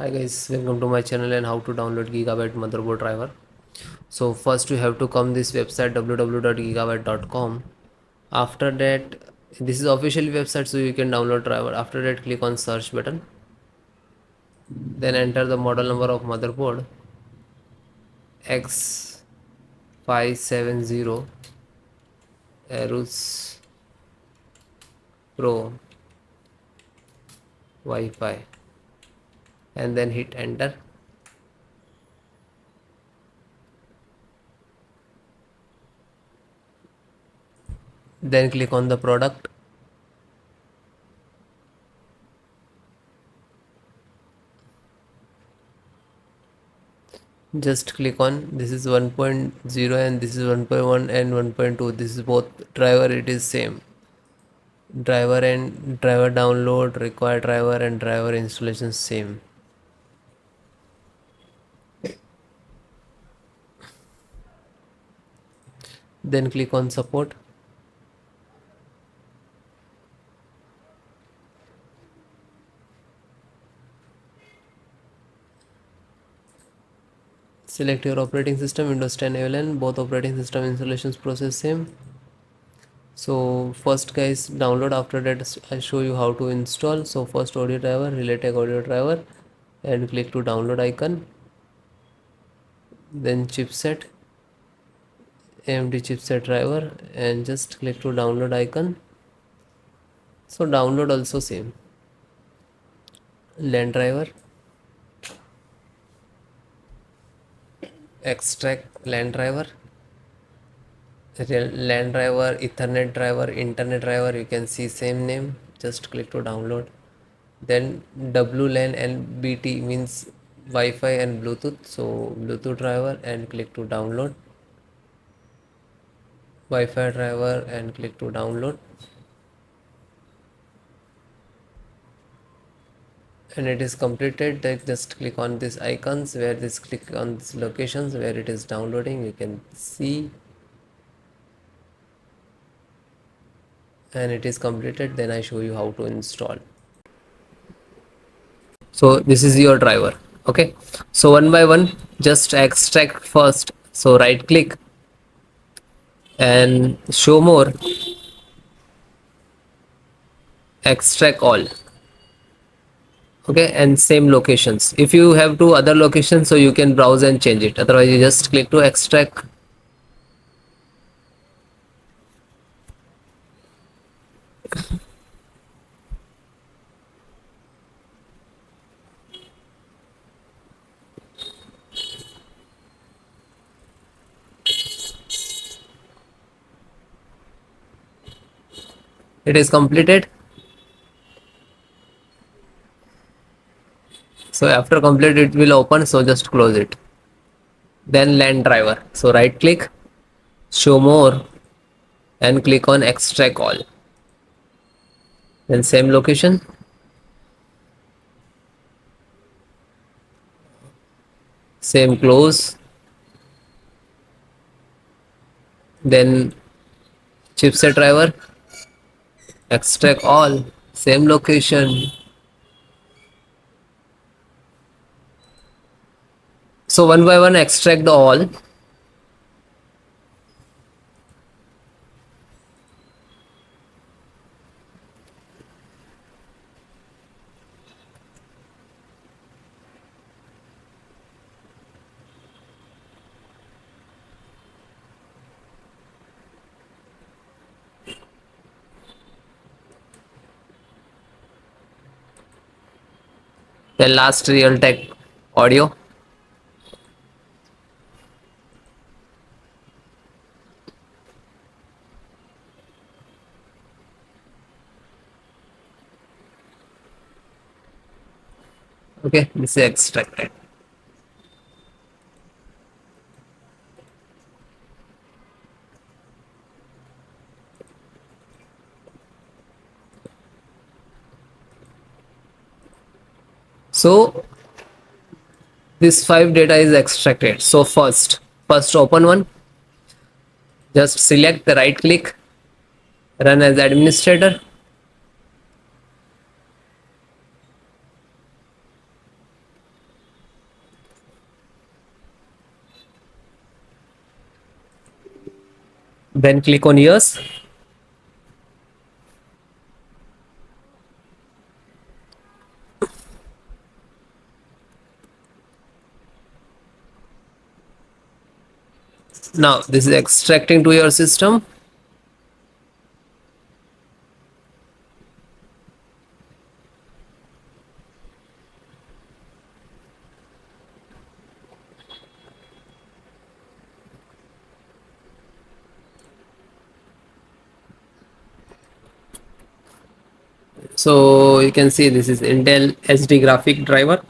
Hi guys, welcome to my channel and how to download Gigabyte motherboard driver. So first you have to come this website www.gigabyte.com. After that, this is official website so you can download driver. After that, click on search button. Then enter the model number of motherboard X570 AORUS Pro Wi-Fi and then hit enter. Then click on the product. Just click on this is 1.0 and this is 1.1 and 1.2. This is both driver, it is same driver and driver download, required driver and driver installation same. Then click on support. Select your operating system, Windows 10 LAN. Both operating system installations process same. So first guys download, after that I show you how to install. So first audio driver, Realtek audio driver, and click to download icon. Then chipset, AMD chipset driver, and just click to download icon. So download also same. LAN driver, extract LAN driver, LAN driver, Ethernet driver, internet driver, you can see same name. Just click to download. Then WLAN and BT means Wi-Fi and Bluetooth, so Bluetooth driver and click to download. Wi-Fi driver and click to download. And it is completed. Then just click on these icons where this click on these locations where it is downloading, you can see, and it is completed. Then I show you how to install. So this is your driver. Okay, so one by one just extract first. So right click and show more, extract all. Okay, and same locations. If you have two other locations, so you can browse and change it, otherwise you just click to extract. It is completed. So after complete it will open, so just close it. Then LAN driver, so right click, show more, and click on extract all. Then same location, same close. Then chipset driver, extract all, same location. So one by one extract the all. Then last Realtek audio. Okay, this is extracted. So this 5 data is extracted. So first open one, just select the right click, run as administrator. Then click on yes. Now this is extracting to your system. So you can see this is Intel SD graphic driver.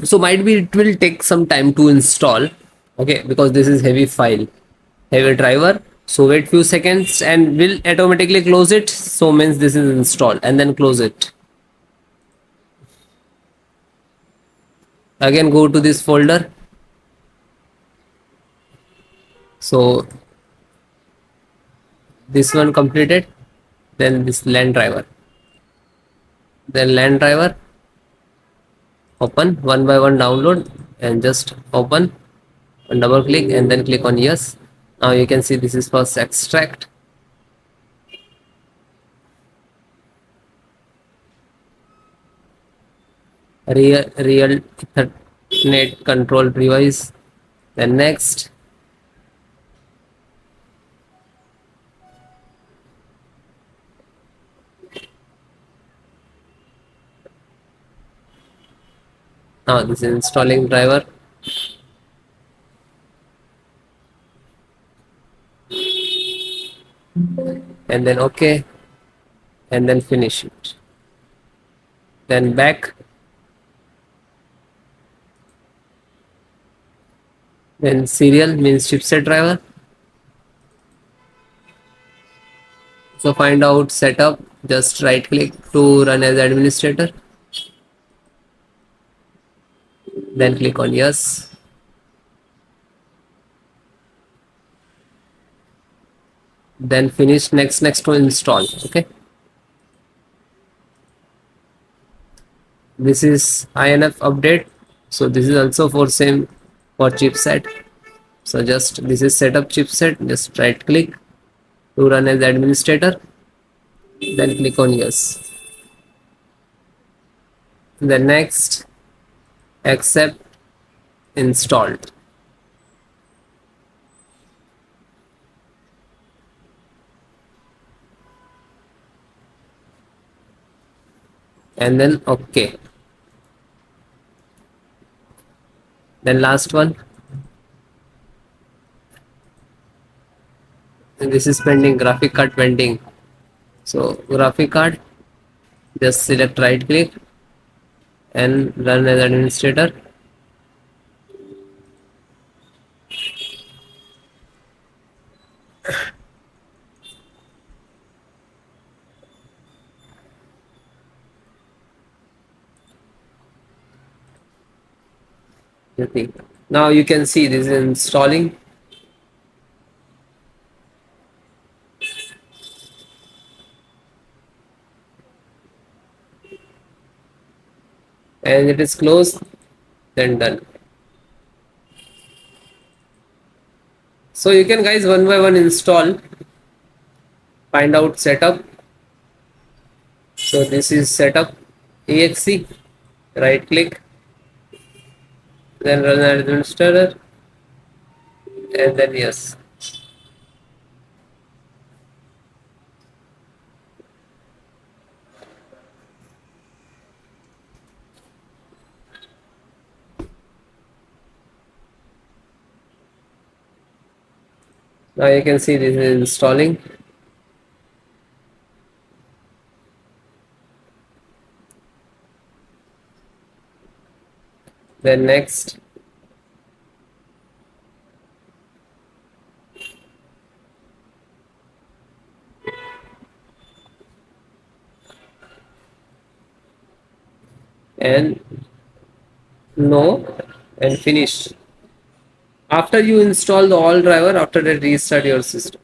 So might be it will take some time to install. Okay, because this is heavy file, heavy driver. So wait few seconds and will automatically close it. So means this is installed and then close it. Again go to this folder. So this one completed. Then this LAN driver. Then LAN driver. Open one by one, download and just open and double click and then click on yes. Now you can see this is first extract. Real Ethernet control device. Then next. Now this is installing driver. And then okay. And then finish it. Then back. Then serial means chipset driver. So find out setup. Just right click to run as administrator. Then click on yes. Then finish next to install. Okay. This is INF update. So this is also for same for chipset. So just this is setup chipset. Just right click to run as administrator. Then click on yes. Then next accept installed. And then okay. Then last one. And this is pending, graphic card pending. So graphic card, just select right click and run as administrator. Okay. Now you can see this is installing. And it is closed, then done. So you can guys one by one install, find out setup. So this is setup exe, right click, then run as administrator, and then yes. Now you can see this is installing. Then next. And no, and finish. After you install the all driver, after that restart your system.